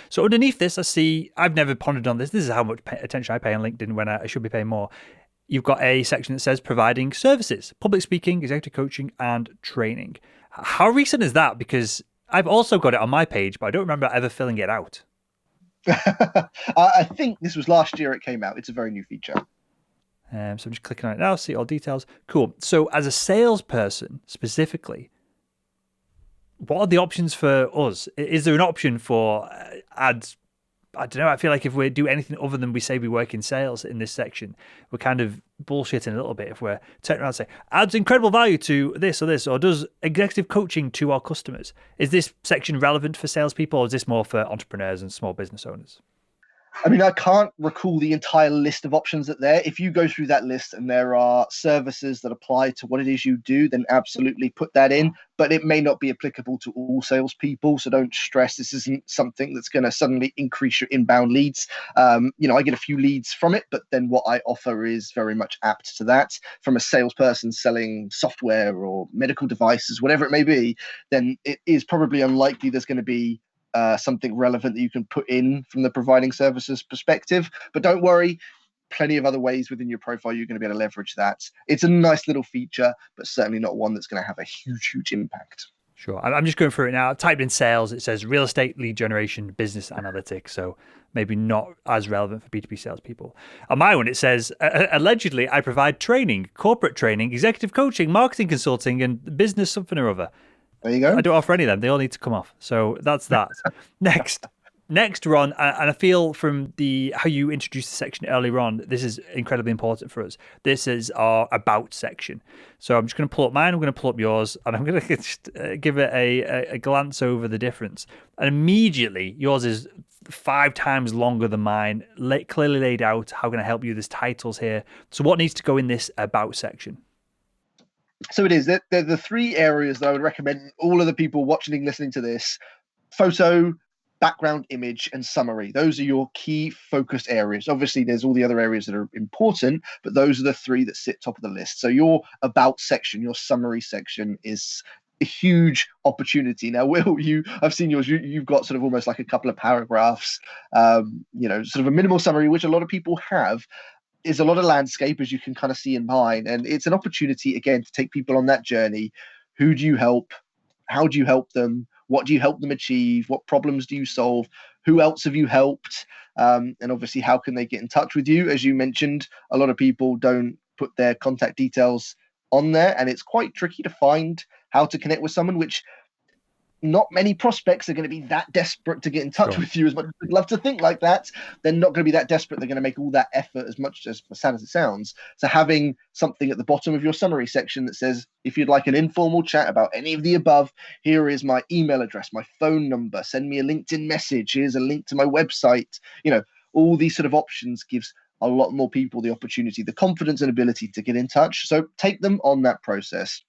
So underneath this, I see, I've never pondered on this. This is how much attention I pay on LinkedIn when I should be paying more. You've got a section that says providing services, public speaking, executive coaching, and training. How recent is that? Because I've also got it on my page, but I don't remember ever filling it out. I think this was last year it came out. It's a very new feature. So I'm just clicking on it now, see all details. Cool. So as a salesperson specifically, what are the options for us? Is there an option for ads? I don't know. I feel like if we do anything other than we say we work in sales in this section, we're kind of bullshitting a little bit if we're turning around and say, adds incredible value to this or this, or does executive coaching to our customers. Is this section relevant for salespeople, or is this more for entrepreneurs and small business owners? I mean, I can't recall the entire list of options that there. If you go through that list and there are services that apply to what it is you do, then absolutely put that in. But it may not be applicable to all salespeople. So don't stress. This isn't something that's going to suddenly increase your inbound leads. I get a few leads from it, but then what I offer is very much apt to that. From a salesperson selling software or medical devices, whatever it may be, then it is probably unlikely there's going to be something relevant that you can put in from the providing services perspective. But don't worry, plenty of other ways within your profile you're going to be able to leverage that. It's a nice little feature, but certainly not one that's going to have a huge impact. Sure. I'm just going through it now. I've typed in sales. It says real estate lead generation, business analytics. So maybe not as relevant for B2B salespeople. On my one, it says, allegedly, I provide training, corporate training, executive coaching, marketing consulting, and business something or other. There you go. I don't offer any of them. They all need to come off. So that's that. Next, Ron, and I feel from how you introduced the section earlier on, this is incredibly important for us. This is our about section. So I'm just going to pull up mine. I'm going to pull up yours, and I'm going to just give it a glance over the difference. And immediately, yours is 5 times longer than mine. Clearly laid out. How can I help you? There's titles here. So what needs to go in this about section? So it is. They're the 3 areas that I would recommend all of the people watching and listening to this: photo, background image, and summary. Those are your key focused areas. Obviously, there's all the other areas that are important, but those are the 3 that sit top of the list. So your about section, your summary section is a huge opportunity. Now, Will, I've seen yours. You've got sort of almost like a couple of paragraphs, sort of a minimal summary, which a lot of people have. Is a lot of landscape, as you can kind of see in mine, and it's an opportunity again to take people on that journey. Who do you help? How do you help them? What do you help them achieve? What problems do you solve? Who else have you helped? And obviously, how can they get in touch with you? As you mentioned, a lot of people don't put their contact details on there, and it's quite tricky to find how to connect with someone, which not many prospects are going to be that desperate to get in touch with you. As much as we'd love to think like that, they're not going to be that desperate. They're going to make all that effort, as much as sad as it sounds. So having something at the bottom of your summary section that says, if you'd like an informal chat about any of the above, here is my email address, my phone number, send me a LinkedIn message, here's a link to my website. All these sort of options gives a lot more people the opportunity, the confidence and ability to get in touch. So take them on that process.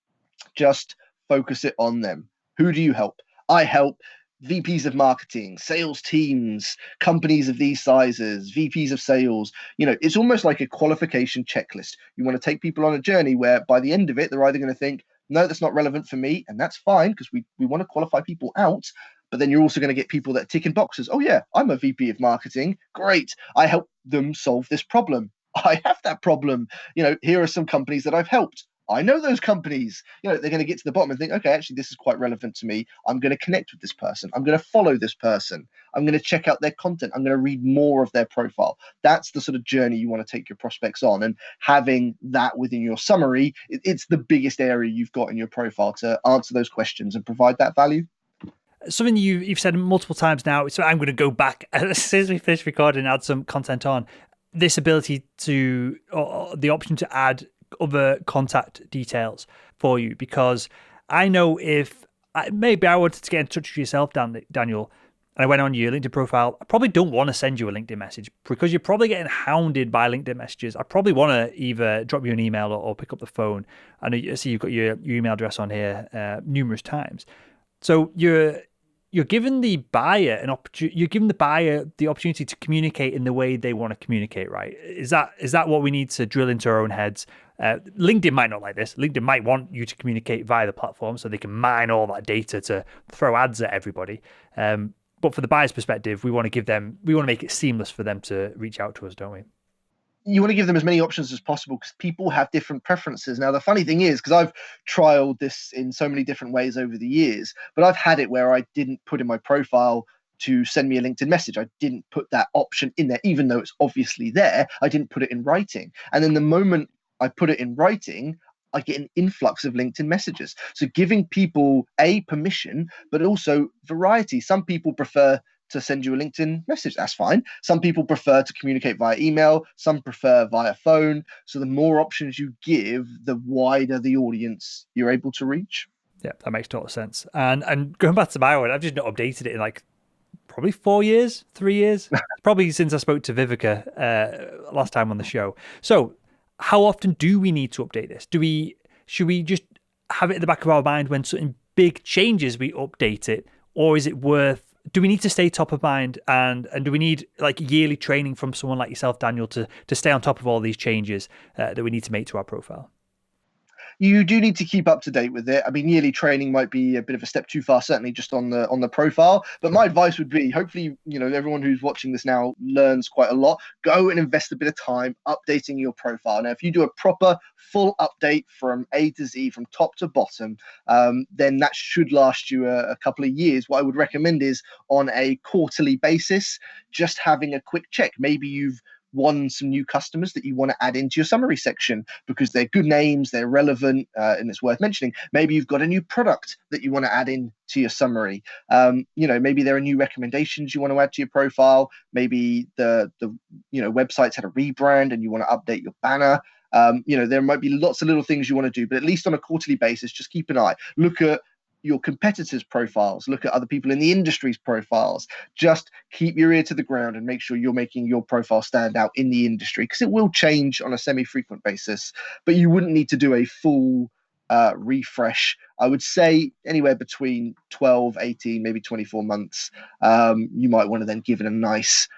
Just focus it on them. Who do you help? I help VPs of marketing, sales teams, companies of these sizes, VPs of sales. It's almost like a qualification checklist. You want to take people on a journey where by the end of it, they're either going to think, no, that's not relevant for me. And that's fine, because we want to qualify people out. But then you're also going to get people that are ticking boxes. Oh, yeah, I'm a VP of marketing. Great. I help them solve this problem. I have that problem. Here are some companies that I've helped. I know those companies. They're going to get to the bottom and think, okay, actually, this is quite relevant to me. I'm going to connect with this person. I'm going to follow this person. I'm going to check out their content. I'm going to read more of their profile. That's the sort of journey you want to take your prospects on. And having that within your summary, it's the biggest area you've got in your profile to answer those questions and provide that value. Something you've said multiple times now, so I'm going to go back as soon as we finish recording and add some content on. This ability to, or the option to add other contact details for you, because I know if maybe I wanted to get in touch with yourself, Daniel, and I went on your LinkedIn profile, I probably don't want to send you a LinkedIn message because you're probably getting hounded by LinkedIn messages. I probably want to either drop you an email or pick up the phone. I know you see you've got your email address on here numerous times. So you're giving the buyer an opportunity. You're giving the buyer the opportunity to communicate in the way they want to communicate. Right? Is that what we need to drill into our own heads? LinkedIn might not like this. LinkedIn might want you to communicate via the platform so they can mine all that data to throw ads at everybody. But for the buyer's perspective, we want to make it seamless for them to reach out to us, don't we? You want to give them as many options as possible because people have different preferences. Now, the funny thing is, because I've trialed this in so many different ways over the years, but I've had it where I didn't put in my profile to send me a LinkedIn message. I didn't put that option in there, even though it's obviously there. I didn't put it in writing. And then the moment I put it in writing, I get an influx of LinkedIn messages. So giving people permission, but also variety. Some people prefer to send you a LinkedIn message. That's fine. Some people prefer to communicate via email. Some prefer via phone. So the more options you give, the wider the audience you're able to reach. Yeah, that makes total sense. And going back to my one, I've just not updated it in like probably 4 years, 3 years, probably since I spoke to Vivica last time on the show. So how often do we need to update this? Should we just have it in the back of our mind when something big changes, we update it? Or is it do we need to stay top of mind, and do we need like yearly training from someone like yourself, Daniel, to stay on top of all these changes that we need to make to our profile? You do need to keep up to date with it. I mean, yearly training might be a bit of a step too far, certainly just on the profile. But my advice would be, hopefully, everyone who's watching this now learns quite a lot. Go and invest a bit of time updating your profile. Now, if you do a proper full update from A to Z, from top to bottom, then that should last you a couple of years. What I would recommend is on a quarterly basis, just having a quick check. Maybe you've won some new customers that you want to add into your summary section because they're good names, they're relevant, and it's worth mentioning. Maybe you've got a new product that you want to add in to your summary. Maybe there are new recommendations you want to add to your profile. Maybe the website's had a rebrand and you want to update your banner. There might be lots of little things you want to do, but at least on a quarterly basis, just keep an eye. Look at your competitors' profiles, look at other people in the industry's profiles. Just keep your ear to the ground and make sure you're making your profile stand out in the industry, because it will change on a semi-frequent basis, but you wouldn't need to do a full refresh. I would say anywhere between 12, 18, maybe 24 months. You might want to then give it a nice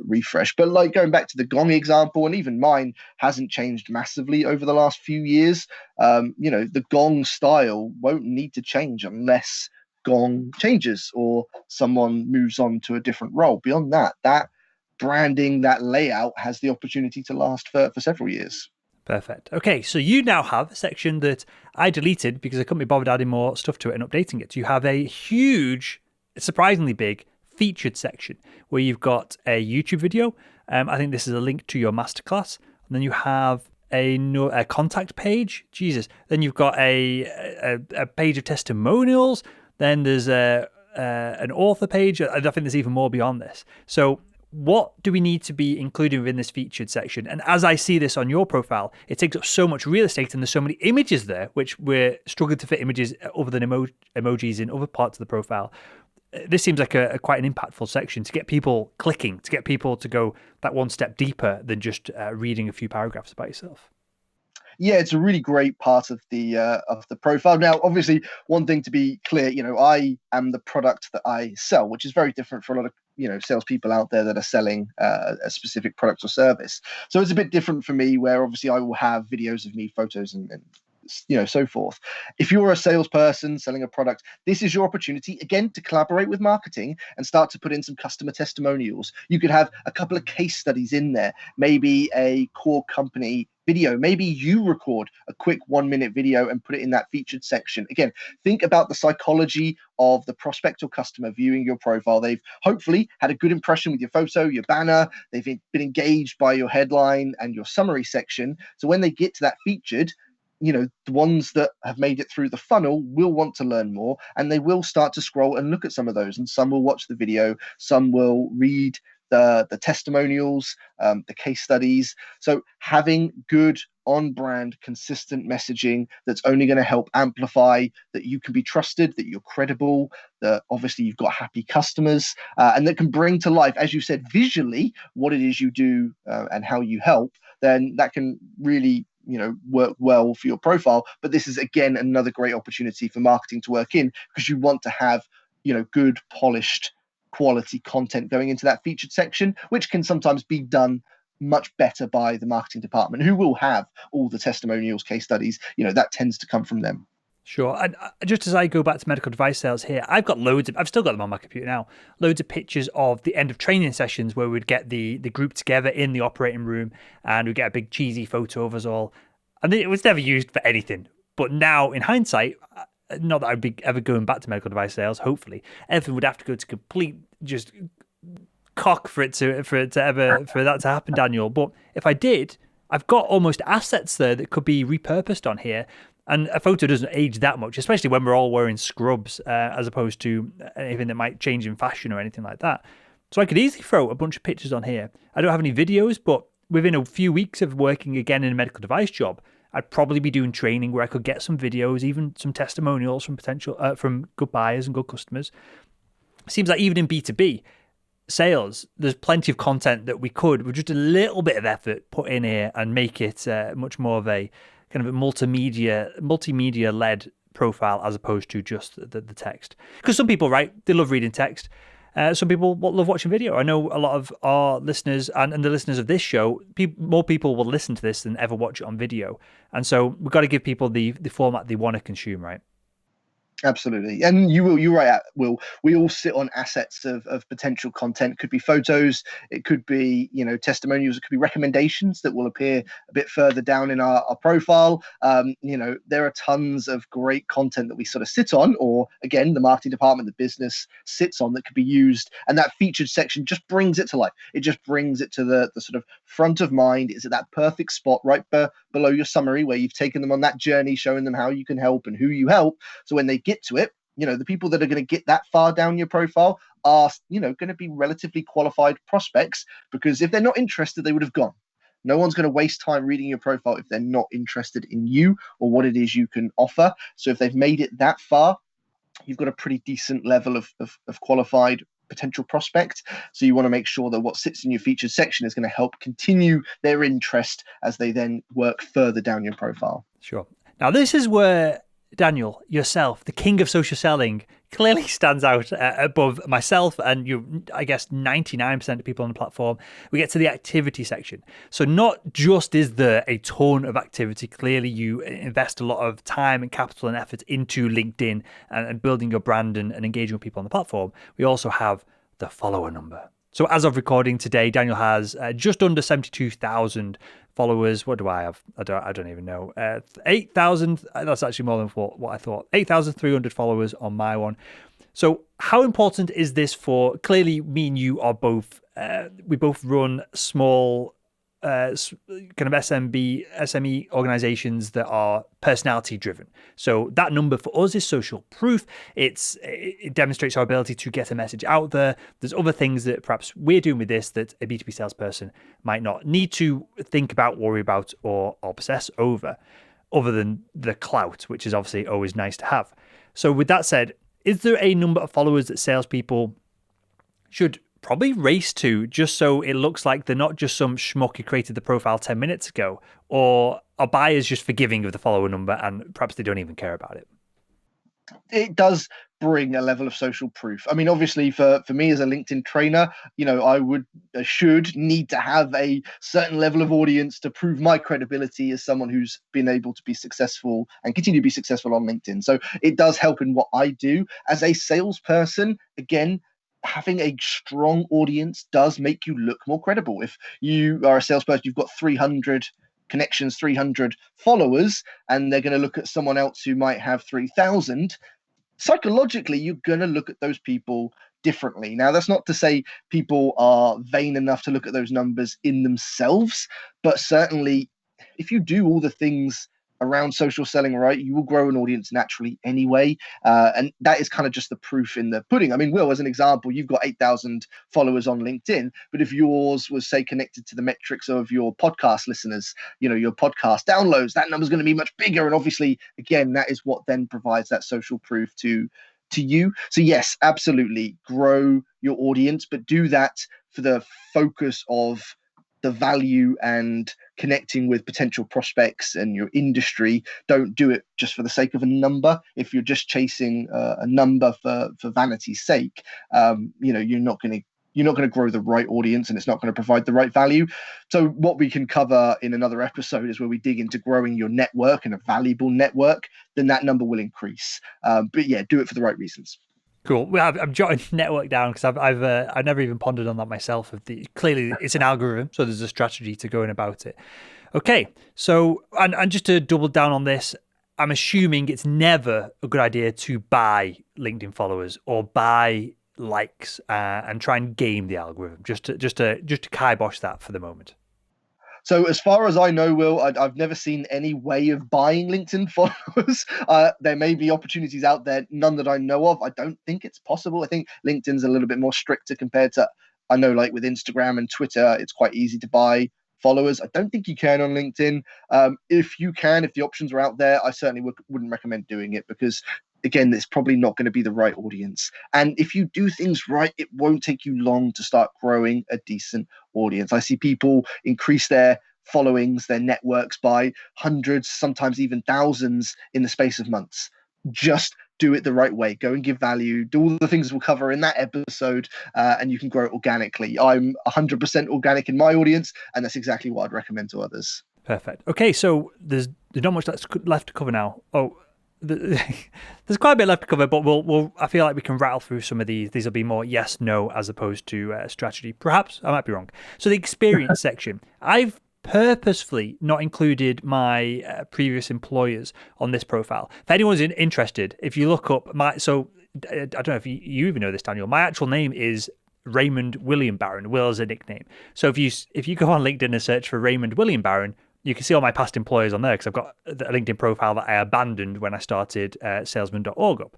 refresh. But like going back to the Gong example, and even mine hasn't changed massively over the last few years. The Gong style won't need to change unless Gong changes or someone moves on to a different role. Beyond that branding, that layout has the opportunity to last for several years. Perfect. Okay, so you now have a section that I deleted because I couldn't be bothered adding more stuff to it and updating it. You have a huge, surprisingly big featured section where you've got a YouTube video. I think this is a link to your masterclass. And then you have a contact page. Jesus. Then you've got a page of testimonials. Then there's an author page. I think there's even more beyond this. So what do we need to be included within this featured section? And as I see this on your profile, it takes up so much real estate and there's so many images there, which we're struggling to fit images other than emojis in other parts of the profile. This seems like a quite an impactful section to get people clicking, to get people to go that one step deeper than just reading a few paragraphs about yourself. Yeah, it's a really great part of the profile. Now, obviously, one thing to be clear, I am the product that I sell, which is very different for a lot of salespeople out there that are selling a specific product or service. So it's a bit different for me, where obviously I will have videos of me, photos, and so forth. If you're a salesperson selling a product, this is your opportunity again to collaborate with marketing and start to put in some customer testimonials. You could have a couple of case studies in there, maybe a core company video. Maybe you record a quick 1-minute video and put it in that featured section. Again, think about the psychology of the prospect or customer viewing your profile. They've hopefully had a good impression with your photo, your banner. They've been engaged by your headline and your summary section. So when they get to that featured, the ones that have made it through the funnel will want to learn more, and they will start to scroll and look at some of those. And some will watch the video, some will read the testimonials, the case studies. So having good on-brand, consistent messaging that's only going to help amplify that you can be trusted, that you're credible, that obviously you've got happy customers, and that can bring to life, as you said, visually what it is you do and how you help, then that can really work well for your profile. But this is again another great opportunity for marketing to work in, because you want to have good, polished, quality content going into that featured section, which can sometimes be done much better by the marketing department, who will have all the testimonials, case studies. That tends to come from them. Sure. And just as I go back to medical device sales here, I've still got them on my computer now, loads of pictures of the end of training sessions where we'd get the group together in the operating room and we'd get a big cheesy photo of us all. And it was never used for anything. But now, in hindsight, not that I'd be ever going back to medical device sales, hopefully, everything would have to go to complete just cock for that to happen, Daniel. But if I did, I've got almost assets there that could be repurposed on here. And a photo doesn't age that much, especially when we're all wearing scrubs, as opposed to anything that might change in fashion or anything like that. So I could easily throw a bunch of pictures on here. I don't have any videos, but within a few weeks of working again in a medical device job, I'd probably be doing training where I could get some videos, even some testimonials from from good buyers and good customers. It seems like even in B2B sales, there's plenty of content that we could, with just a little bit of effort, put in here and make it much more of a kind of a multimedia led profile as opposed to just the text. Because some people, right, they love reading text. Some people love watching video. I know a lot of our listeners and the listeners of this show, more people will listen to this than ever watch it on video. And so we've got to give people the format they want to consume, right? Absolutely. And you're right, Will. We all sit on assets of potential content. It could be photos, it could be, testimonials, it could be recommendations that will appear a bit further down in our profile. There are tons of great content that we sort of sit on, or again, the marketing department, the business sits on, that could be used. And that featured section just brings it to life. It just brings it to the sort of front of mind. It's at that perfect spot right below your summary where you've taken them on that journey, showing them how you can help and who you help. So when they get to it, the people that are going to get that far down your profile are, going to be relatively qualified prospects, because if they're not interested, they would have gone. No one's going to waste time reading your profile if they're not interested in you or what it is you can offer. So if they've made it that far, you've got a pretty decent level of qualified potential prospect. So you want to make sure that what sits in your featured section is going to help continue their interest as they then work further down your profile. Sure. Now, this is where Daniel, yourself, the king of social selling, clearly stands out above myself and I guess 99% of people on the platform. We get to the activity section. So not just is there a ton of activity, clearly you invest a lot of time and capital and effort into LinkedIn and building your brand and engaging with people on the platform. We also have the follower number. So as of recording today, Daniel has just under 72,000 followers. What do I have? I don't even know. 8,000. That's actually more than what I thought. 8,300 followers on my one. So how important is this for? Clearly, me and you are both. We both run small, kind of SME organizations that are personality driven. So that number for us is social proof. It demonstrates our ability to get a message out there. There's other things that perhaps we're doing with this that a B2B salesperson might not need to think about, worry about, or obsess over, other than the clout, which is obviously always nice to have. So with that said, is there a number of followers that salespeople should probably race to, just so it looks like they're not just some schmuck who created the profile 10 minutes ago, or are buyers just forgiving of the follower number and perhaps they don't even care about it? It does bring a level of social proof. I mean, obviously for me as a LinkedIn trainer, I should need to have a certain level of audience to prove my credibility as someone who's been able to be successful and continue to be successful on LinkedIn. So it does help in what I do as a salesperson. Again, having a strong audience does make you look more credible. If you are a salesperson, you've got 300 connections, 300 followers, and they're going to look at someone else who might have 3,000, psychologically, you're going to look at those people differently. Now, that's not to say people are vain enough to look at those numbers in themselves, but certainly if you do all the things around social selling, right, you will grow an audience naturally anyway. And that is kind of just the proof in the pudding. I mean, Will, as an example, you've got 8,000 followers on LinkedIn, but if yours was, say, connected to the metrics of your podcast listeners, your podcast downloads, that number's going to be much bigger. And obviously, again, that is what then provides that social proof to you. So yes, absolutely grow your audience, but do that for the focus of the value and connecting with potential prospects and your industry. Don't do it just for the sake of a number. If you're just chasing a number for vanity's sake, you're not going to you're not going to grow the right audience and it's not going to provide the right value. So what we can cover in another episode is where we dig into growing your network and a valuable network, then that number will increase. But yeah, do it for the right reasons. Cool. Well, I'm jotting network down because I've never even pondered on that myself. Clearly, it's an algorithm, so there's a strategy to going about it. Okay, so and just to double down on this, I'm assuming it's never a good idea to buy LinkedIn followers or buy likes and try and game the algorithm. Just to kibosh that for the moment. So as far as I know, Will, I've never seen any way of buying LinkedIn followers. There may be opportunities out there, none that I know of. I don't think it's possible. I think LinkedIn's a little bit more stricter compared to, I know, like with Instagram and Twitter, it's quite easy to buy followers. I don't think you can on LinkedIn. If you can, if the options are out there, I certainly wouldn't recommend doing it because, again, it's probably not going to be the right audience. And if you do things right, it won't take you long to start growing a decent audience. I see people increase their followings, their networks by hundreds, sometimes even thousands in the space of months. Just do it the right way. Go and give value. Do all the things we'll cover in that episode, and you can grow it organically. I'm 100% organic in my audience, and that's exactly what I'd recommend to others. Perfect. Okay, so there's not much left to cover now. Oh, there's quite a bit left to cover, but we'll. I feel like we can rattle through some of these. These will be more yes, no, as opposed to strategy. Perhaps I might be wrong. So the experience section, I've purposefully not included my previous employers on this profile. If anyone's interested, if you look up I don't know if you even know this, Daniel. My actual name is Raymond William Barron. Will is a nickname. So if you go on LinkedIn and search for Raymond William Barron, you can see all my past employers on there because I've got a LinkedIn profile that I abandoned when I started salesman.org up.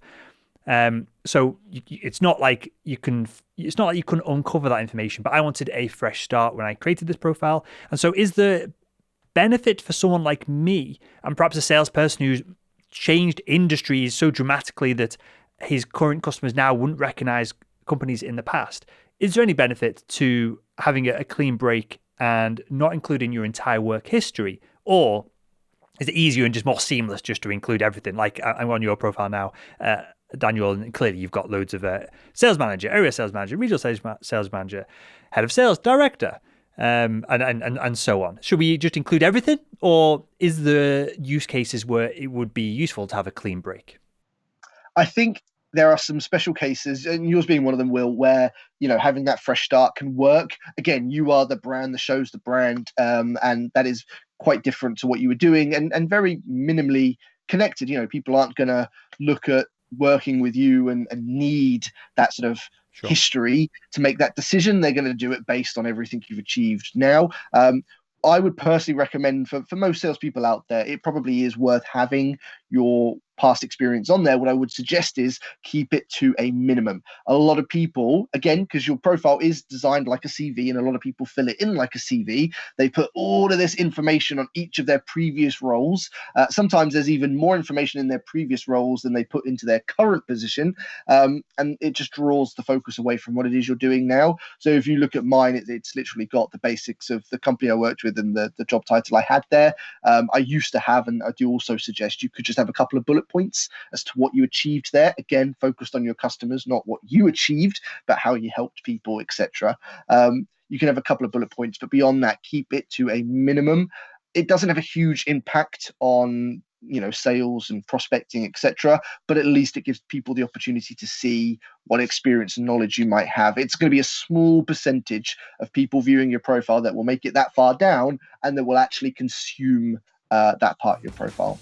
So it's not like you can uncover that information, but I wanted a fresh start when I created this profile. And so is the benefit for someone like me and perhaps a salesperson who's changed industries so dramatically that his current customers now wouldn't recognize companies in the past, is there any benefit to having a clean break and not including your entire work history? Or is it easier and just more seamless just to include everything? Like I'm on your profile now, Daniel, and clearly you've got loads of sales manager, area sales manager, regional sales manager, head of sales, director, and so on. Should we just include everything, or is there use cases where it would be useful to have a clean break? I think there are some special cases, and yours being one of them, Will, where having that fresh start can work. Again, you are the brand, the show's the brand, and that is quite different to what you were doing, and very minimally connected. People aren't going to look at working with you and need that sort of history to make that decision. They're going to do it based on everything you've achieved now. I would personally recommend for most salespeople out there, it probably is worth having your past experience on there. What I would suggest is keep it to a minimum. A lot of people, again, because your profile is designed like a CV and a lot of people fill it in like a CV, they put all of this information on each of their previous roles. Sometimes there's even more information in their previous roles than they put into their current position. And it just draws the focus away from what it is you're doing now. So if you look at mine, it's literally got the basics of the company I worked with and the job title I had there. I used to have, and I do also suggest you could just have a couple of bullet points as to what you achieved there. Again, focused on your customers, not what you achieved, but how you helped people, etc. You can have a couple of bullet points, but beyond that, keep it to a minimum. It doesn't have a huge impact on sales and prospecting, etc. But at least it gives people the opportunity to see what experience and knowledge you might have. It's going to be a small percentage of people viewing your profile that will make it that far down and that will actually consume that part of your profile.